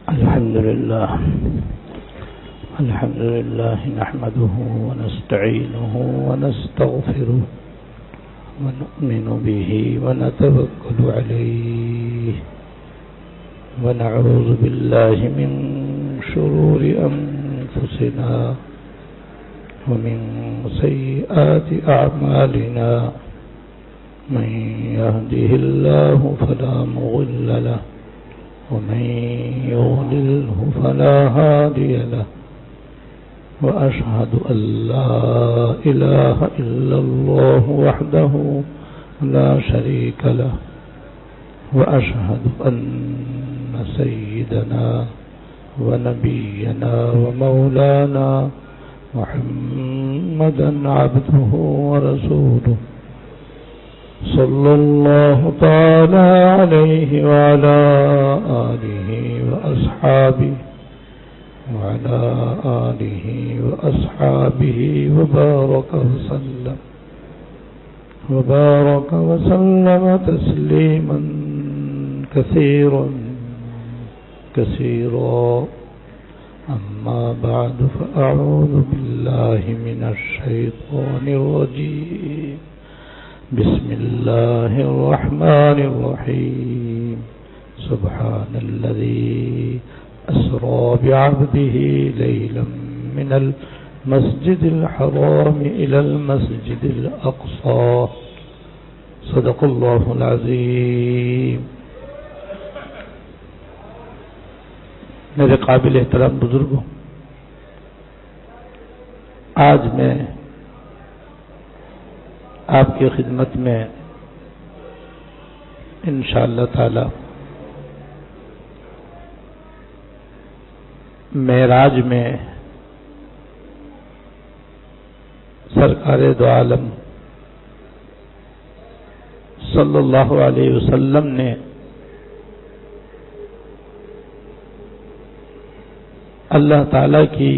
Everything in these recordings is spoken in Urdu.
الحمد لله نحمده ونستعينه ونستغفره ونؤمن به ونتوكل عليه ونعوذ بالله من شرور أنفسنا ومن سيئات أعمالنا من يهده الله فلا مضل له ومن يضلله فلا هادي له وأشهد أن لا إله إلا الله وحده لا شريك له وأشهد أن سيدنا ونبينا ومولانا محمدا عبده ورسوله صلى الله تعالى عليه وعلى آله وأصحابه وبارك وسلم تسليما كثيرا أما بعد فأعوذ بالله من الشيطان الرجيم بسم الله الرحمن الرحيم سبحان الذي أسرى بعبده ليلا من المسجد الحرام إلى المسجد الأقصى صدق الله العظيم. میرے قابل احترام بزرگوں، آج میں آپ کی خدمت میں انشاءاللہ تعالی معراج میں سرکار دو عالم صلی اللہ علیہ وسلم نے اللہ تعالی کی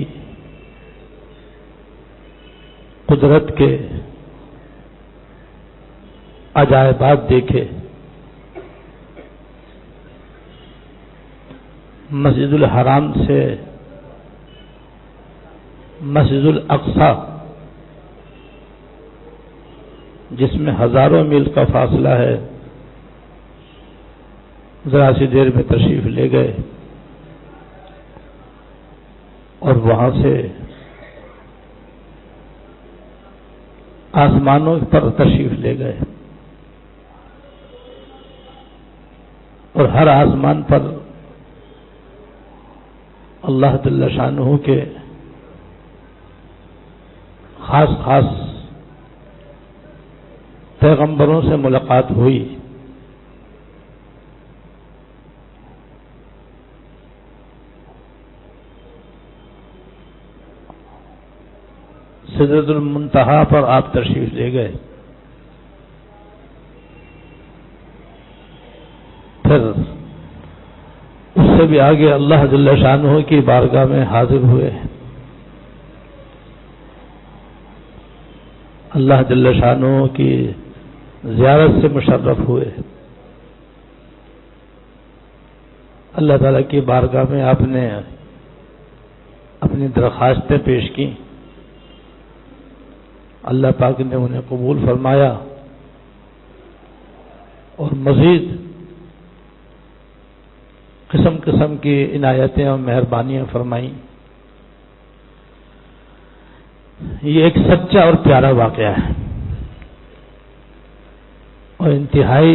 قدرت کے عجائبات دیکھے. مسجد الحرام سے مسجد الاقصی جس میں ہزاروں میل کا فاصلہ ہے، ذرا سی دیر میں تشریف لے گئے اور وہاں سے آسمانوں پر تشریف لے گئے اور ہر آسمان پر اللہ جل شانہ کے خاص پیغمبروں سے ملاقات ہوئی. سدرۃ المنتہا پر آپ تشریف لے گئے، پھر اس سے بھی آگے اللہ جل شانہ کی بارگاہ میں حاضر ہوئے. اللہ جل شانہ کی زیارت سے مشرف ہوئے. اللہ تعالیٰ کی بارگاہ میں آپ نے اپنی درخواستیں پیش کی. اللہ پاک نے انہیں قبول فرمایا اور مزید قسم قسم کی عنایتیں اور مہربانیاں فرمائیں. یہ ایک سچا اور پیارا واقعہ ہے اور انتہائی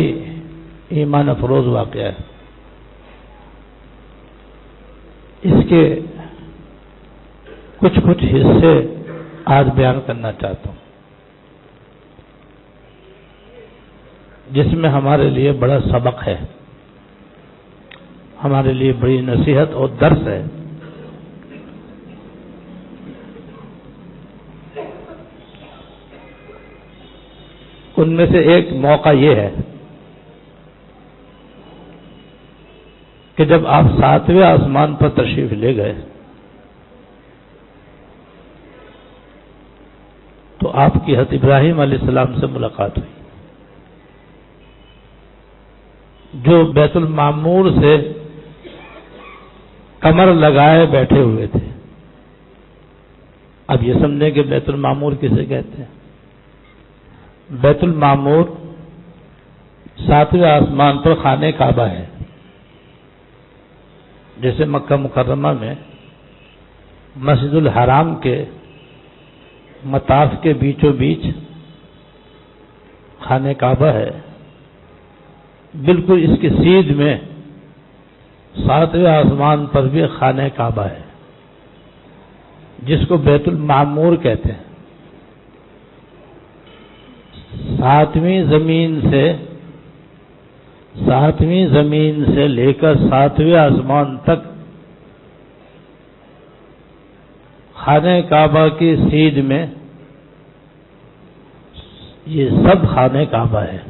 ایمان افروز واقعہ ہے. اس کے کچھ حصے آج بیان کرنا چاہتا ہوں، جس میں ہمارے لیے بڑا سبق ہے، ہمارے لیے بڑی نصیحت اور درس ہے. ان میں سے ایک موقع یہ ہے کہ جب آپ 7ویں آسمان پر تشریف لے گئے تو آپ کی حضرت ابراہیم علیہ السلام سے ملاقات ہوئی. جو بیت المعمور سے کمر لگائے بیٹھے ہوئے تھے۔ اب یہ سمجھیں کہ بیت المعمور کسے کہتے ہیں؟ بیت المعمور 7ویں آسمان پر خانہ کعبہ ہے۔ جیسے مکہ مکرمہ میں مسجد الحرام کے مطاف کے بیچوں بیچ خانہ کعبہ ہے، بالکل اس کی سیدھ میں 7ویں آسمان پر بھی خانہ کعبہ ہے، جس کو بیت المعمور کہتے ہیں۔ 7ویں زمین سے لے کر 7ویں آسمان تک خانہ کعبہ کی سیدھ میں یہ سب خانہ کعبہ ہے،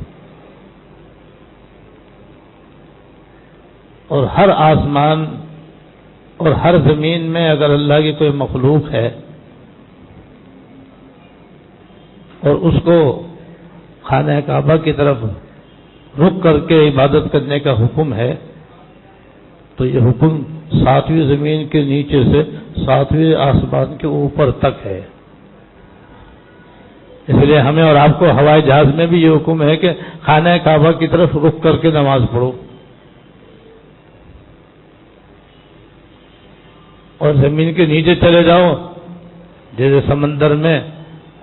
اور ہر آسمان اور ہر زمین میں اگر اللہ کی کوئی مخلوق ہے اور اس کو خانہ کعبہ کی طرف رخ کر کے عبادت کرنے کا حکم ہے تو یہ حکم 7ویں زمین کے نیچے سے 7ویں آسمان کے اوپر تک ہے۔ اس لیے ہمیں اور آپ کو ہوائی جہاز میں بھی یہ حکم ہے کہ خانہ کعبہ کی طرف رخ کر کے نماز پڑھو، اور زمین کے نیچے چلے جاؤ، جیسے سمندر میں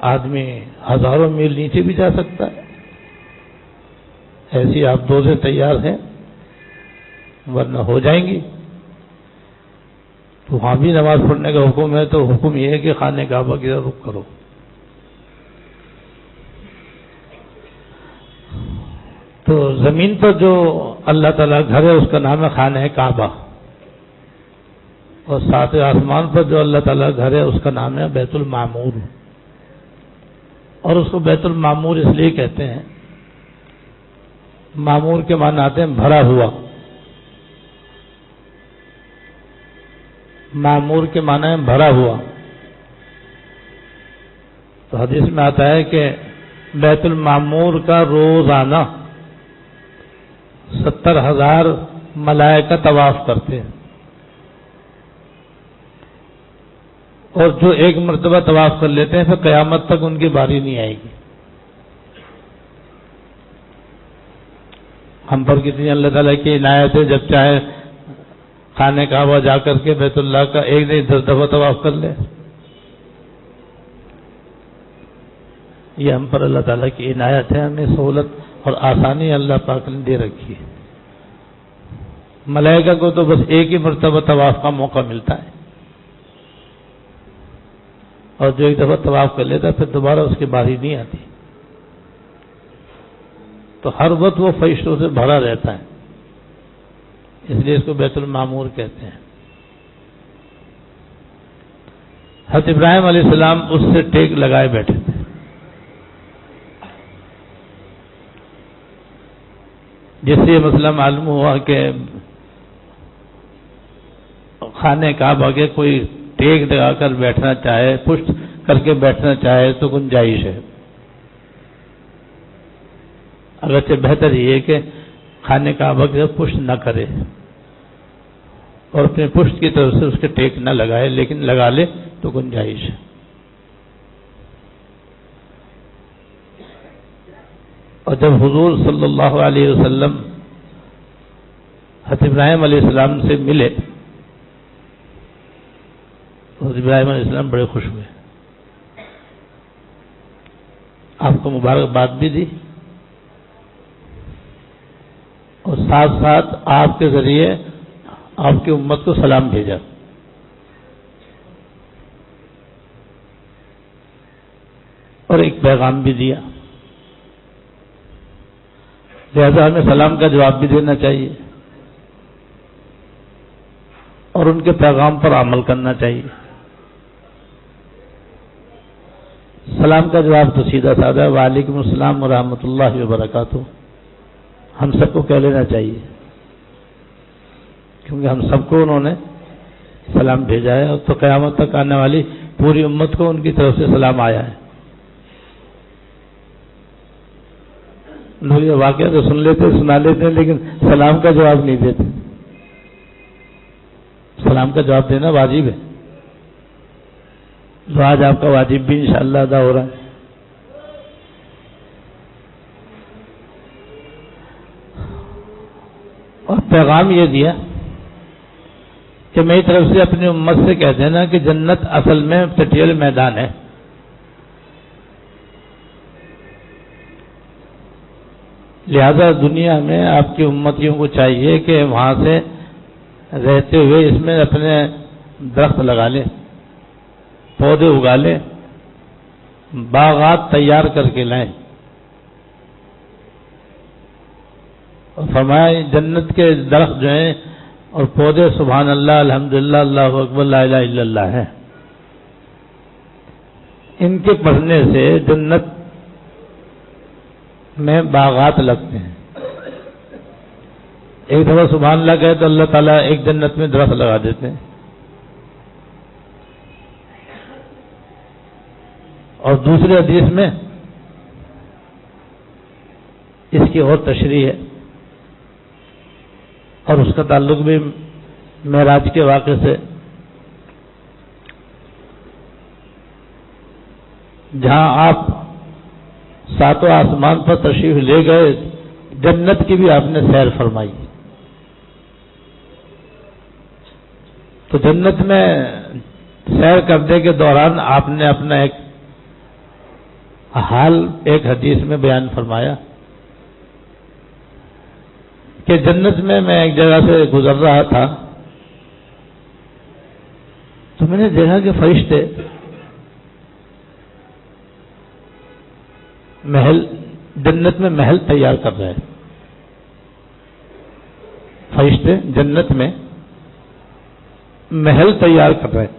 آدمی ہزاروں میل نیچے بھی جا سکتا ہے، ایسی آپ دو سے تیار ہیں، ورنہ ہو جائیں گی۔ تو وہاں بھی نماز پڑھنے کا حکم ہے، تو حکم یہ ہے کہ خانہ کعبہ کی طرف رخ کرو۔ تو زمین پر جو اللہ تعالیٰ گھر ہے اس کا نام ہے خانہ کعبہ، اور 7ویں آسمان پر جو اللہ تعالیٰ گھر ہے اس کا نام ہے بیت المعمور۔ اور اس کو بیت المعمور اس لیے کہتے ہیں، معمور کے معنی آتے ہیں بھرا ہوا، معمور کے معنی ہے بھرا ہوا۔ تو حدیث میں آتا ہے کہ بیت المعمور کا روزانہ 70,000 ملائکہ طواف کرتے ہیں، اور جو ایک مرتبہ طواف کر لیتے ہیں پھر قیامت تک ان کی باری نہیں آئے گی۔ ہم پر کتنی اللہ تعالیٰ کی عنایت ہے، جب چاہے خانہ کعبہ جا کر کے بیت اللہ کا ایک نہیں 10 دفعہ طواف کر لے۔ یہ ہم پر اللہ تعالیٰ کی عنایت ہے، ہمیں سہولت اور آسانی اللہ پاک نے دے رکھی ہے۔ ملائکہ کو تو بس ایک ہی مرتبہ طواف کا موقع ملتا ہے، اور جو ایک دفعہ طواف کر لیتا ہے پھر دوبارہ اس کی باری نہیں آتی، تو ہر وقت وہ فرشتوں سے بھرا رہتا ہے، اس لیے اس کو بیت المعمور کہتے ہیں۔ حضرت ابراہیم علیہ السلام اس سے ٹیک لگائے بیٹھے تھے۔ جس سے یہ مسئلہ معلوم ہوا کہ خانہ کعبہ کے کوئی ٹیک لگا کر بیٹھنا چاہے، پشت کر کے بیٹھنا چاہے تو گنجائش ہے، اگرچہ بہتر یہ ہے کہ خانہ کعبہ کی طرف پشت نہ کرے اور اپنے پشت کی طرف سے اس کے ٹیک نہ لگائے، لیکن لگا لے تو گنجائش ہے۔ اور جب حضور صلی اللہ علیہ وسلم حضرت ابراہیم علیہ السلام سے ملے، حضرت ابراہیم علیہ السلام بڑے خوش ہوئے، آپ کو مبارکباد بھی دی، اور ساتھ ساتھ آپ کے ذریعے آپ کی امت کو سلام بھیجا۔ اور ایک پیغام بھی دیا، لہذا ہمیں سلام کا جواب بھی دینا چاہیے اور ان کے پیغام پر عمل کرنا چاہیے۔ سلام کا جواب تو سیدھا سادہ، وعلیکم السلام ورحمۃ اللہ وبرکاتہ، ہم سب کو کہہ لینا چاہیے، کیونکہ ہم سب کو انہوں نے سلام بھیجا ہے، اور تو قیامت تک آنے والی پوری امت کو ان کی طرف سے سلام آیا ہے۔ لوگ یہ واقعہ تو سن لیتے، سنا لیتے ہیں، لیکن سلام کا جواب نہیں دیتے۔ السلام کا جواب دینا واجب ہے، تو آج آپ کا واجب بھی انشاءاللہ ادا ہو رہا ہے۔ اور پیغام یہ دیا کہ میری طرف سے اپنی امت سے کہہ دینا کہ جنت اصل میں ٹٹیل میدان ہے، لہذا دنیا میں آپ کی امتیوں کو چاہیے کہ وہاں سے رہتے ہوئے اس میں اپنے درخت لگا لیں، پودے اگا لیں، باغات تیار کر کے لائیں۔ اور فرمایا جنت کے درخت جو ہیں اور پودے سبحان اللہ، الحمدللہ، اللہ اکبر، لا الہ الا اللہ ہے، ان کے پڑھنے سے جنت میں باغات لگتے ہیں۔ ایک دفعہ سبحان اللہ کہے تو اللہ تعالیٰ ایک جنت میں درخت لگا دیتے ہیں۔ اور دوسری حدیث میں اس کی اور تشریح ہے، اور اس کا تعلق بھی معراج کے واقعے سے، جہاں آپ ساتوں آسمان پر تشریف لے گئے، جنت کی بھی آپ نے سیر فرمائی۔ تو جنت میں سیر کرنے کے دوران آپ نے اپنا ایک حال ایک حدیث میں بیان فرمایا کہ جنت میں ایک جگہ سے گزر رہا تھا تو میں نے دیکھا کہ فرشتے محل جنت میں محل تیار کر رہے ہیں۔ فرشتے جنت میں محل تیار کر رہے ہیں،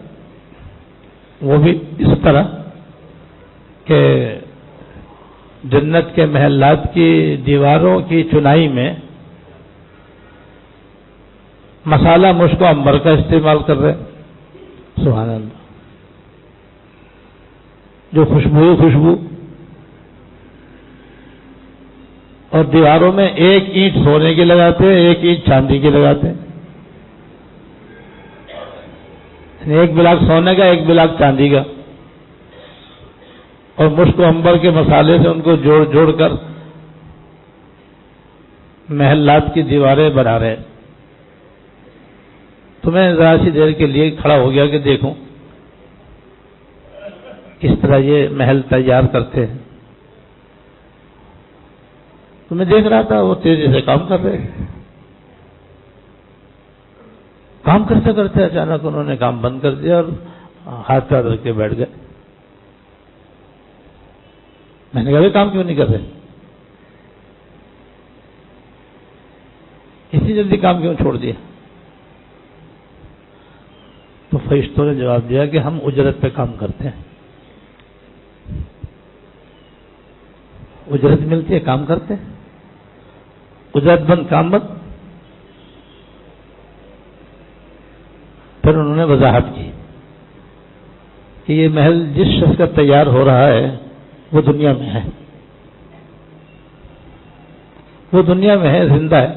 وہ بھی اس طرح کہ جنت کے محلات کی دیواروں کی چنائی میں مسالہ مشک و عنبر کا استعمال کر رہے ہیں، سبحان اللہ، جو خوشبو، اور دیواروں میں ایک اینٹ سونے کی لگاتے ہیں، ایک اینٹ چاندی کی لگاتے ہیں، ایک بلاک سونے کا، ایک بلاک چاندی کا، اور مشک و عنبر کے مسالے سے ان کو جوڑ کر محلات کی دیواریں بنا رہے ہیں۔ تو میں ذرا سی دیر کے لیے کھڑا ہو گیا کہ دیکھوں کس طرح یہ محل تیار کرتے ہیں۔ تو میں دیکھ رہا تھا وہ تیزی سے کام کر رہے ہیں، کام کرتے کرتے اچانک انہوں نے کام بند کر دیا اور ہاتھ پہ رکھ کے بیٹھ گئے۔ میں نے کہا کام کیوں نہیں کر رہے، اتنی جلدی کام کیوں چھوڑ دیا؟ تو فرشتوں نے جواب دیا کہ ہم اجرت پہ کام کرتے ہیں، اجرت ملتی ہے کام کرتے ہیں، اجرت بند کام بند۔ پھر انہوں نے وضاحت کی کہ یہ محل جس شخص کا تیار ہو رہا ہے وہ دنیا میں ہے، وہ دنیا میں ہے، زندہ ہے۔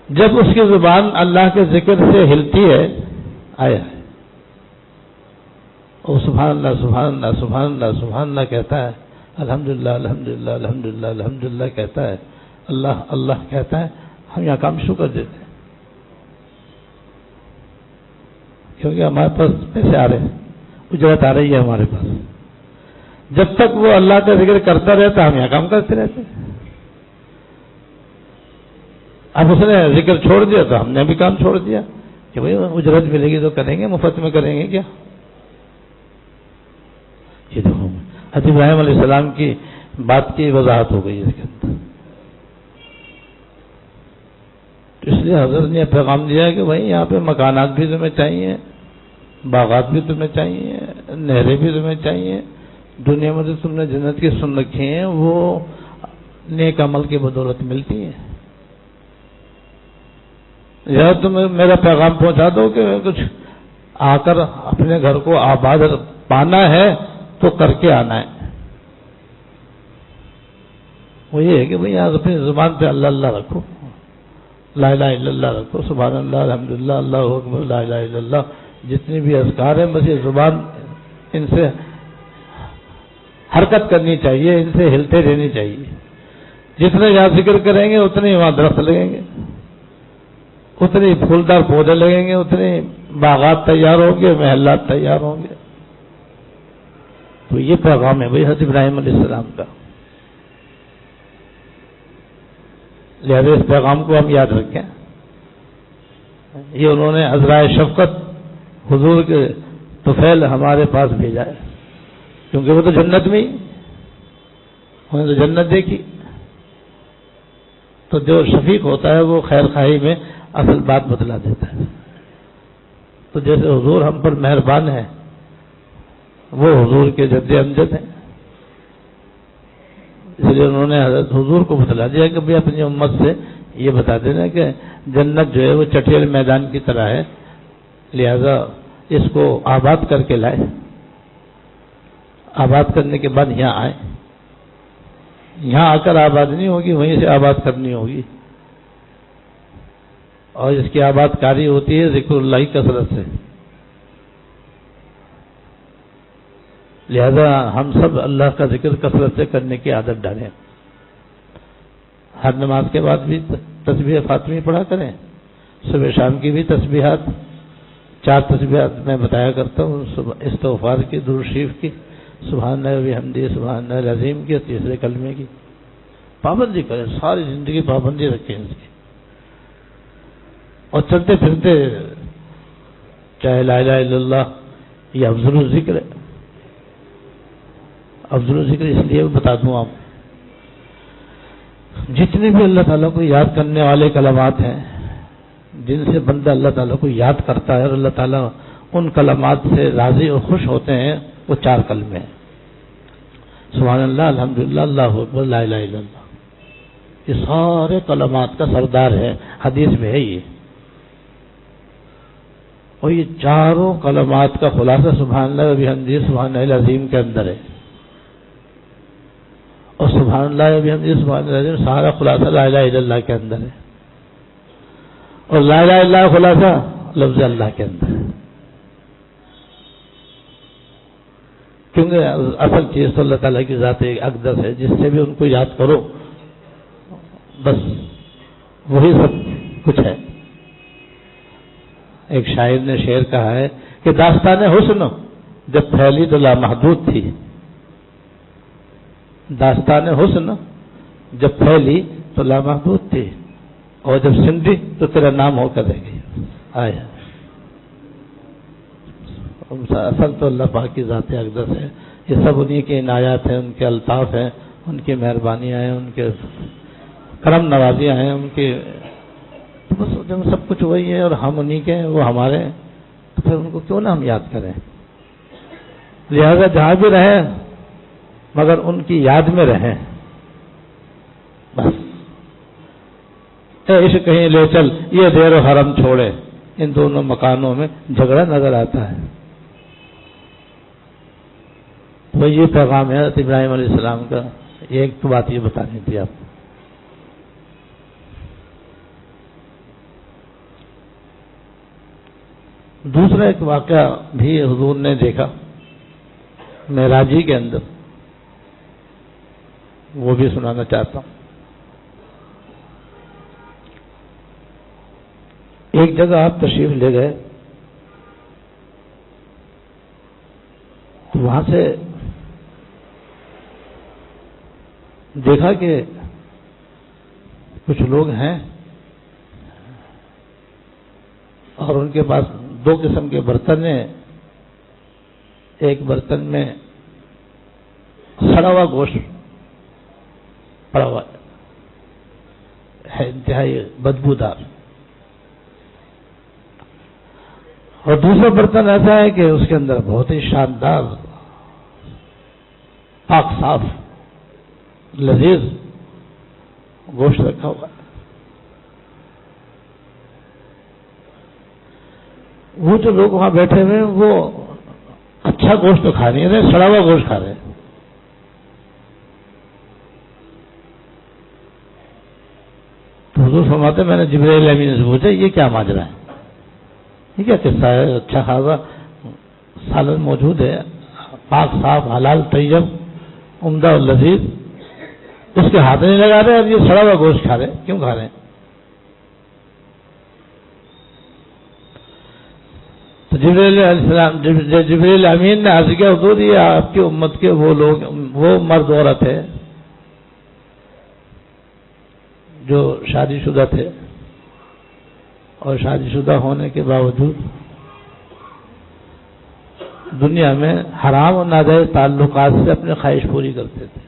جب اس کی زبان اللہ کے ذکر سے ہلتی ہے، آیا ہے، اور سبحان اللہ سبحان اللہ سبحان اللہ سبحان اللہ کہتا ہے، الحمدللہ الحمدللہ الحمدللہ الحمدللہ کہتا ہے، اللہ اللہ کہتا ہے، ہم یہاں کام شروع کر دیتے ہیں، کیونکہ ہمارے پاس پیسے آ رہے ہیں، اجرت آ رہی ہے ہمارے پاس۔ جب تک وہ اللہ کا ذکر کرتا رہتا ہم یہاں کام کرتے رہتے ہیں۔ اب اس نے ذکر چھوڑ دیا تو ہم نے بھی کام چھوڑ دیا کہ بھائی اجرت ملے گی تو کریں گے، مفت میں کریں گے کیا؟ یہ دیکھو حضرت ابراہیم علیہ السلام کی بات کی وضاحت ہو گئی اس کے اندر۔ اس لیے حضرت نے پیغام دیا کہ بھائی یہاں پہ مکانات بھی تمہیں چاہیے، باغات بھی تمہیں چاہیے، نہریں بھی تمہیں چاہیے، دنیا میں جو تم نے جنت کی سن رکھی ہیں وہ نیک عمل کی بدولت ملتی ہے۔ یا تم میرا پیغام پہنچا دو کہ کچھ آ کر اپنے گھر کو آباد پانا ہے تو کر کے آنا ہے۔ وہ یہ ہے کہ بھئی آپ اپنی زبان پہ اللہ اللہ رکھو، لا الہ الا اللہ رکھو، سبحان اللہ، الحمدللہ، اللہ اکبر، لا الہ الا اللہ، جتنی بھی اذکار ہیں، بس یہ زبان ان سے حرکت کرنی چاہیے، ان سے ہلتے رہنی چاہیے. جتنے یہاں ذکر کریں گے اتنے وہاں درخت لگیں گے، اتنے پھولدار پودے لگیں گے، اتنے باغات تیار ہوں گے، محلات تیار ہوں گے. تو یہ پیغام ہے بھائی حضرت ابراہیم علیہ السلام کا. لہذا اس پیغام کو ہم یاد رکھیں. یہ انہوں نے عذرائے شفقت حضور کے طفیل ہمارے پاس بھیجا ہے، کیونکہ وہ تو جنت میں ہی، انہوں نے تو جنت دیکھی. تو جو شفیق ہوتا ہے وہ خیر خواہی میں اصل بات بتلا دیتا ہے. تو جیسے حضور ہم پر مہربان ہیں، وہ حضور کے جد امجد ہیں، اس لیے انہوں نے حضرت حضور کو بتلا دیا کہ بھی اپنی امت سے یہ بتا دینا کہ جنت جو ہے وہ چٹیل میدان کی طرح ہے، لہذا اس کو آباد کر کے لائے. آباد کرنے کے بعد یہاں آئے، یہاں آ کر آباد نہیں ہوگی، وہیں سے آباد کرنی ہوگی. اور اس کی آباد کاری ہوتی ہے ذکر اللہ کی کثرت سے. لہذا ہم سب اللہ کا ذکر کثرت سے کرنے کی عادت ڈالیں. ہر نماز کے بعد بھی تسبیح فاطمی پڑھا کریں، صبح شام کی بھی تسبیحات، 4 تسبیحات میں بتایا کرتا ہوں، استغفار کی، درود شریف کی، سبحان اللہ وبحمدہ، سبحان اللہ العظیم کی، تیسرے کلمے کی پابندی کریں. ساری زندگی پابندی رکھیں اس کی. اور چلتے پھرتے چاہے لا الہ الا اللہ یہ افضل الذکر ہے. افضل الذکر اس لیے بتا دوں آپ، جتنے بھی اللہ تعالیٰ کو یاد کرنے والے کلمات ہیں، جن سے بندہ اللہ تعالیٰ کو یاد کرتا ہے اور اللہ تعالیٰ ان کلمات سے راضی اور خوش ہوتے ہیں، وہ 4 کلمے ہیں. سبحان اللہ، الحمدللہ، اللہ اکبر، لا الہ الا اللہ. یہ سارے کلمات کا سردار ہے، حدیث میں ہے یہ. اور یہ چاروں کلمات کا خلاصہ سبحان اللہ وبحمدہ سبحان اللہ العظیم کے اندر ہے. اور سبحان اللہ وبحمدہ سبحان اللہ العظیم سارا خلاصہ لا الہ الا اللہ کے اندر ہے. اور لا الہ الا اللہ خلاصہ لفظ اللہ کے اندر ہے. کیونکہ اصل چیز تو اللہ تعالیٰ کی ذات اقدس ہے، جس سے بھی ان کو یاد کرو بس وہی سب کچھ ہے. ایک شاعر نے شعر کہا ہے کہ داستان حسن جب پھیلی تو لامحدود تھی، داستان حسن جب پھیلی تو لامحدود تھی، اور جب سندھی تو تیرا نام ہو کر رہ گئی. آیا اصل تو اللہ پاک کی ذات اقدس ہے. یہ سب انہی کے عنایات ہیں، ان کے الطاف ہیں، ان کی مہربانیاں ہیں، ان کے کرم نوازیاں ہیں، ان کی. تو بس جب سب کچھ وہی ہے اور ہم انہی کے ہیں، وہ ہمارے ہیں، تو پھر ان کو کیوں نہ ہم یاد کریں. لہذا جہاں بھی رہیں مگر ان کی یاد میں رہیں. بس اے عشق کہیں لے چل، یہ دیر و حرم چھوڑے، ان دونوں مکانوں میں جھگڑا نظر آتا ہے. تو یہ پیغام ہے حضرت ابراہیم علیہ السلام کا. ایک تو بات یہ بتانی تھی آپ کو. دوسرا ایک واقعہ بھی حضور نے دیکھا معراجی کے اندر، وہ بھی سنانا چاہتا ہوں. ایک جگہ آپ تشریف لے گئے، تو وہاں سے دیکھا کہ کچھ لوگ ہیں اور ان کے پاس 2 قسم کے برتن ہیں. ایک برتن میں سڑا ہوا گوشت پڑا ہوا ہے، انتہائی بدبودار. اور دوسرا برتن ایسا ہے کہ اس کے اندر بہت ہی شاندار، پاک صاف، لذیذ گوشت رکھا ہوا ہے. وہ جو لوگ وہاں بیٹھے ہوئے ہیں وہ اچھا گوشت تو کھا نہیں رہے، سڑا ہوا گوشت کھا رہے ہیں. تو حضور فرماتے میں نے جبرائیل امین سے پوچھا یہ کیا ماجرا ہے، یہ کیا قصہ ہے؟ اچھا خاصا سالن موجود ہے، پاک صاف حلال طیب عمدہ اور لذیذ، اس کے ہاتھ نہیں لگا رہے اور یہ سڑا ہوا گوشت کھا رہے، کیوں کھا رہے ہیں؟ تو جبرائیل علیہ السلام جبرائیل امین نے عرض کیا حضور یہ آپ کی امت کے وہ لوگ، وہ مرد عورت ہے جو شادی شدہ تھے اور شادی شدہ ہونے کے باوجود دنیا میں حرام اور ناجائز تعلقات سے اپنی خواہش پوری کرتے تھے۔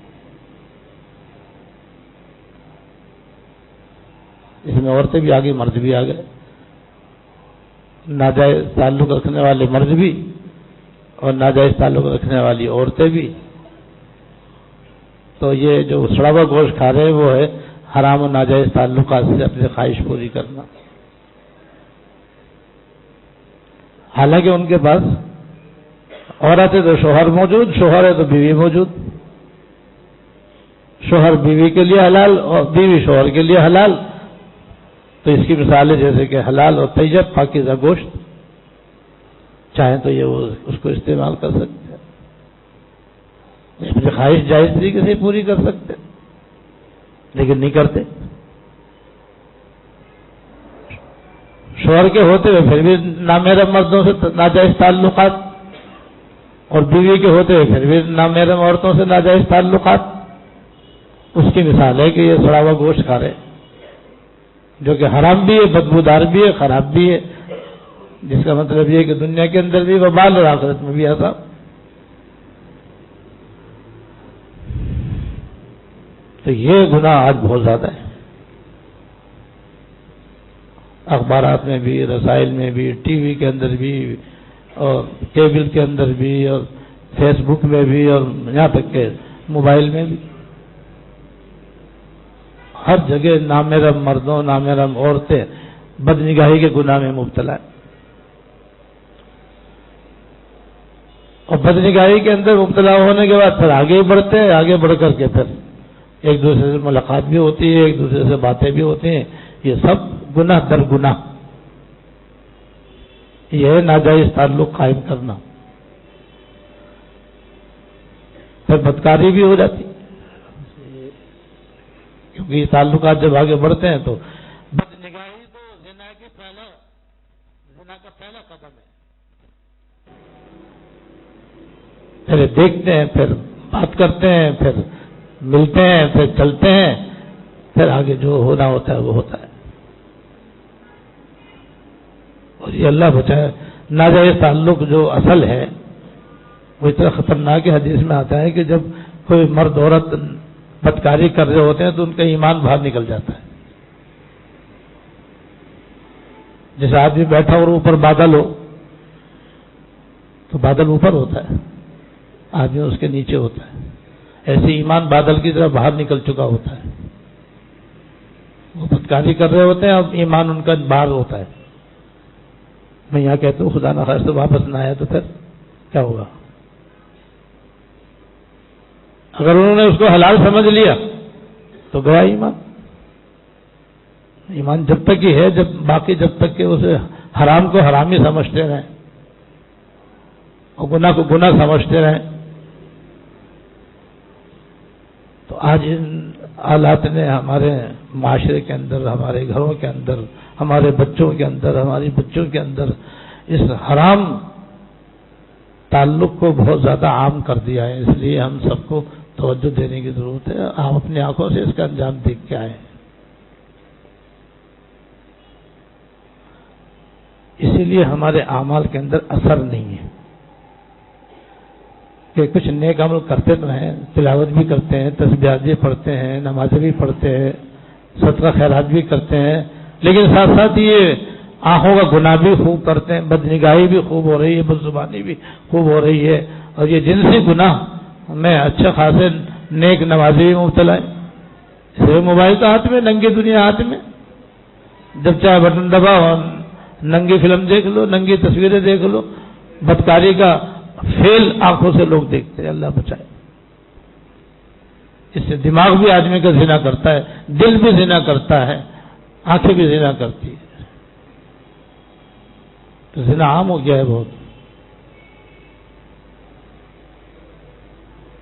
اس میں عورتیں بھی آگے، مرد بھی آگئے، ناجائز تعلق رکھنے والے مرد بھی اور ناجائز تعلق رکھنے والی عورتیں بھی۔ تو یہ جو سڑا ہوا گوشت کھا رہے ہیں وہ ہے حرام و ناجائز تعلقات سے اپنی خواہش پوری کرنا۔ حالانکہ ان کے پاس عورت ہے تو شوہر موجود، شوہر ہے تو بیوی موجود، شوہر بیوی کے لیے حلال اور بیوی شوہر کے لیے حلال۔ تو اس کی مثال ہے جیسے کہ حلال اور طیب پاکیزہ گوشت، چاہیں تو یہ وہ اس کو استعمال کر سکتے ہیں، اپنی خواہش جائز طریقے سے پوری کر سکتے ہیں، لیکن نہیں کرتے۔ شوہر کے ہوتے ہوئے پھر بھی نامحرم مردوں سے ناجائز تعلقات، اور بیوی کے ہوتے ہوئے پھر بھی نامحرم عورتوں سے ناجائز تعلقات۔ اس کی مثال ہے کہ یہ سڑا ہوا گوشت کھا رہے جو کہ حرام بھی ہے، بدبودار بھی ہے، خراب بھی ہے، جس کا مطلب یہ ہے کہ دنیا کے اندر بھی وبال اور آخرت میں بھی عذاب۔ تو یہ گناہ آج بہت زیادہ ہے، اخبارات میں بھی، رسائل میں بھی، ٹی وی کے اندر بھی، اور کیبل کے اندر بھی، اور فیس بک میں بھی، اور یہاں تک کہ موبائل میں بھی، ہر جگہ نامحرم مردوں، نامحرم عورتیں بدنگاہی کے گناہ میں مبتلا ہیں۔ اور بدنگاہی کے اندر مبتلا ہونے کے بعد پھر آگے بڑھتے ہیں، آگے بڑھ کر کے پھر ایک دوسرے سے ملاقات بھی ہوتی ہے، ایک دوسرے سے باتیں بھی ہوتی ہیں، یہ سب گناہ در گناہ، یہ ہے ناجائز تعلق قائم کرنا۔ پھر بدکاری بھی ہو جاتی، کیونکہ یہ تعلقات جب آگے بڑھتے ہیں تو بدنگاہی تو زنا کا پہلا قدم ہے۔ پھر دیکھتے ہیں، پھر بات کرتے ہیں، پھر ملتے ہیں، پھر چلتے ہیں، پھر آگے جو ہونا ہوتا ہے وہ ہوتا ہے۔ اور یہ اللہ بچائے، ناجائز تعلق جو اصل ہے وہ اتنا خطرناک ہے، حدیث میں آتا ہے کہ جب کوئی مرد عورت بدکاری کر رہے ہوتے ہیں تو ان کا ایمان باہر نکل جاتا ہے۔ جیسے آدمی بیٹھا اور اوپر بادل ہو تو بادل اوپر ہوتا ہے، آدمی اس کے نیچے ہوتا ہے، ایسے ایمان بادل کی طرح باہر نکل چکا ہوتا ہے۔ وہ بدکاری کر رہے ہوتے ہیں، اب ایمان ان کا باہر ہوتا ہے۔ میں یہاں کہتا ہوں خدا نخواستہ واپس نہ آیا تو پھر کیا ہوگا؟ اگر انہوں نے اس کو حلال سمجھ لیا تو گیا ایمان۔ ایمان جب تک ہی ہے، جب تک کہ اسے حرام کو حرام ہی سمجھتے رہیں اور گناہ کو گناہ سمجھتے رہیں۔ تو آج ان حالات نے ہمارے معاشرے کے اندر، ہمارے گھروں کے اندر، ہمارے بچوں کے اندر، ہماری بچوں کے اندر اس حرام تعلق کو بہت زیادہ عام کر دیا ہے۔ اس لیے ہم سب کو توجہ دینے کی ضرورت ہے، آپ اپنی آنکھوں سے اس کا انجام دیکھ کے آئے۔ اسی لیے ہمارے اعمال کے اندر اثر نہیں ہے کہ کچھ نیک عمل کرتے تو ہیں، تلاوت بھی کرتے ہیں، تسبیحات بھی پڑھتے ہیں، نمازیں بھی پڑھتے ہیں، صدقہ خیرات بھی کرتے ہیں، لیکن ساتھ ساتھ یہ آنکھوں کا گناہ بھی خوب کرتے ہیں، بدنگاہی بھی خوب ہو رہی ہے، بدزبانی بھی خوب ہو رہی ہے، اور یہ جنسی گناہ میں اچھے خاصے نیک نمازی بھی مبتلا ہے۔ اسے موبائل کا ہاتھ میں، ننگی دنیا ہاتھ میں، جب چاہے بٹن دباؤ، ننگی فلم دیکھ لو، ننگی تصویریں دیکھ لو، بدکاری کا فیل آنکھوں سے لوگ دیکھتے ہیں۔ اللہ بچائے، اس سے دماغ بھی آدمی کا زنا کرتا ہے، دل بھی زنا کرتا ہے، آنکھیں بھی زنا کرتی ہے، تو زنا عام ہو گیا ہے بہت.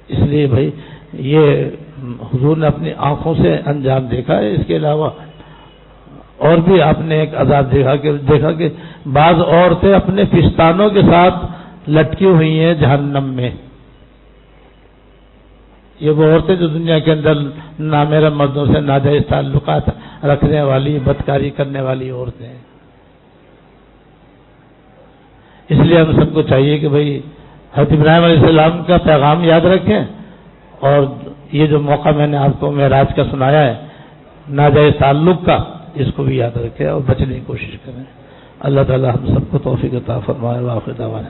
اس لیے بھائی یہ حضور نے اپنی آنکھوں سے انجام دیکھا ہے. اس کے علاوہ اور بھی آپ نے ایک عذاب دیکھا کہ بعض عورتیں اپنے پستانوں کے ساتھ لٹکی ہوئی ہیں جہنم میں. یہ وہ عورتیں جو دنیا کے اندر نامحرم مردوں سے ناجائز تعلقات رکھنے والی، بدکاری کرنے والی عورتیں ہیں. اس لیے ہم سب کو چاہیے کہ بھئی حضرت ابراہیم علیہ السلام کا پیغام یاد رکھیں، اور یہ جو موقع میں نے آپ کو معراج کا سنایا ہے ناجائز تعلق کا، اس کو بھی یاد رکھیں اور بچنے کی کوشش کریں. اللہ تعالی ہم سب کو توفیق عطا فرمائے. وآخر دعوانا